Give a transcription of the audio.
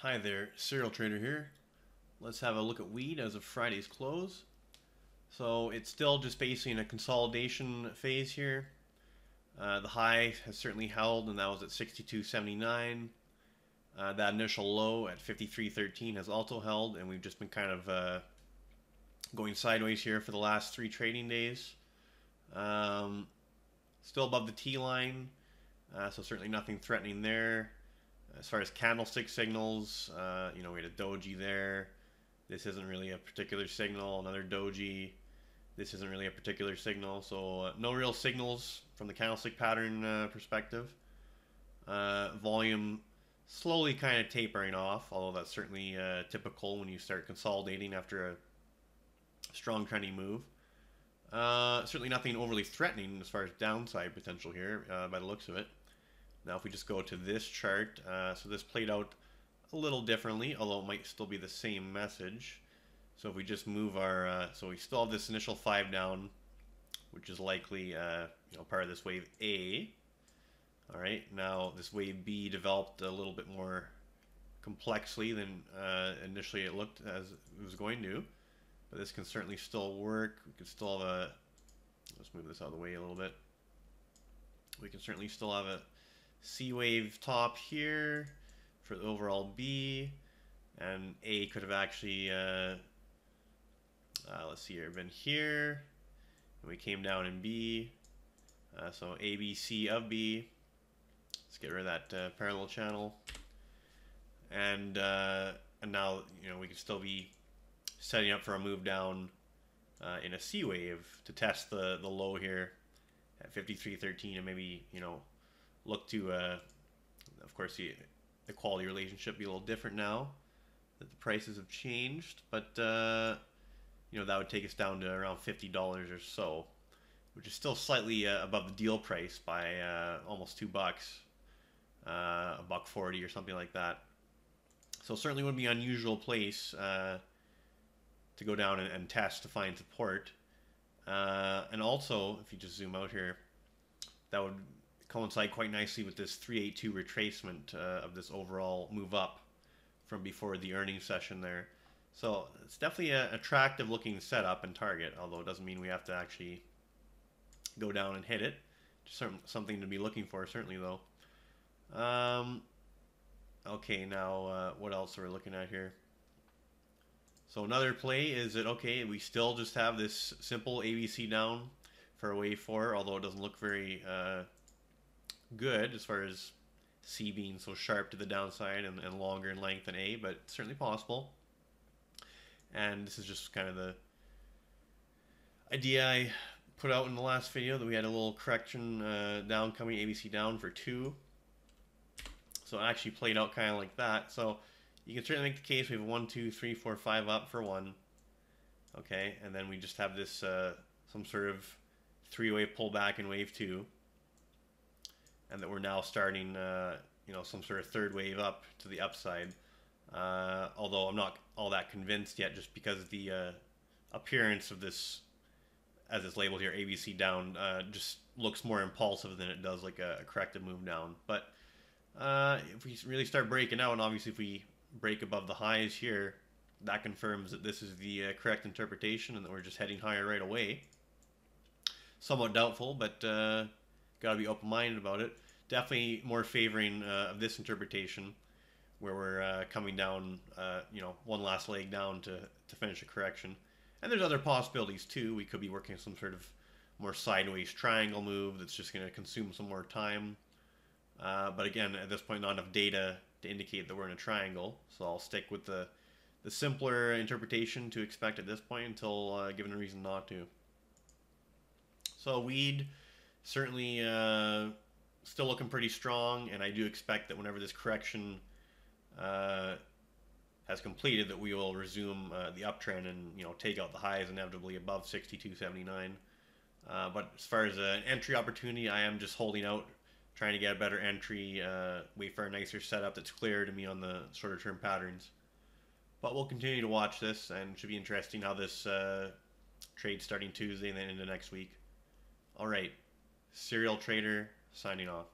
Hi there, Serial Trader here. Let's have a look at wheat as of Friday's close. So it's still just facing a consolidation phase here. The high has certainly held, and that was at 62.79. That initial low at 53.13 has also held, and we've just been kind of going sideways here for the last 3 trading days. Still above the T line, so certainly nothing threatening there. As far as candlestick signals, we had a doji there. This isn't really a particular signal. Another doji. This isn't really a particular signal. So no real signals from the candlestick pattern perspective. Volume slowly kind of tapering off, although that's certainly typical when you start consolidating after a strong trending move. Certainly nothing overly threatening as far as downside potential here by the looks of it. Now if we just go to this chart, so this played out a little differently, although it might still be the same message. So if we just move our, so we still have this initial 5 down, which is likely part of this wave A. All right, now this wave B developed a little bit more complexly than initially it looked as it was going to, but this can certainly still work. We can still have a, let's move this out of the way a little bit. We can certainly still have a C wave top here for the overall B, and A could have actually let's see here, been here, and we came down in B, so ABC of B. Let's get rid of that parallel channel, and now we could still be setting up for a move down in a C wave to test the low here at 53.13, and maybe look to, of course, the quality relationship be a little different now that the prices have changed, but that would take us down to around $50 or so, which is still slightly above the deal price by almost $2, $1.40 or something like that. So certainly would be an unusual place to go down and test to find support. And also, if you just zoom out here, that would coincide quite nicely with this 382 retracement of this overall move up from before the earnings session there. So it's definitely an attractive looking setup and target, although it doesn't mean we have to actually go down and hit it. Just something to be looking for, certainly, though. Okay, now what else are we looking at here? So another play is that, okay, we still just have this simple ABC down for a wave 4, although it doesn't look very good as far as C being so sharp to the downside and longer in length than A, but certainly possible. And this is just kind of the idea I put out in the last video, that we had a little correction down coming, ABC down for 2. So it actually played out kind of like that. So you can certainly make the case we have 1, 2, 3, 4, 5 up for 1. Okay, and then we just have this some sort of 3-wave pullback in wave 2. And that we're now starting, some sort of 3rd wave up to the upside. Although I'm not all that convinced yet, just because the appearance of this, as it's labeled here, ABC down, just looks more impulsive than it does like a corrective move down. But if we really start breaking out, and obviously if we break above the highs here, that confirms that this is the correct interpretation and that we're just heading higher right away. Somewhat doubtful, but gotta be open-minded about it. Definitely more favoring of this interpretation, where we're coming down, one last leg down to finish a correction. And there's other possibilities too. We could be working some sort of more sideways triangle move that's just going to consume some more time. But again, at this point, not enough data to indicate that we're in a triangle. So I'll stick with the simpler interpretation to expect at this point until given a reason not to. So weed, certainly still looking pretty strong, and I do expect that whenever this correction has completed, that we will resume the uptrend and take out the highs inevitably above 62.79. But as far as an entry opportunity, I am just holding out, trying to get a better entry, wait for a nicer setup that's clear to me on the shorter term patterns. But we'll continue to watch this, and it should be interesting how this trade starting Tuesday and then into next week. All right, Serial Trader signing off.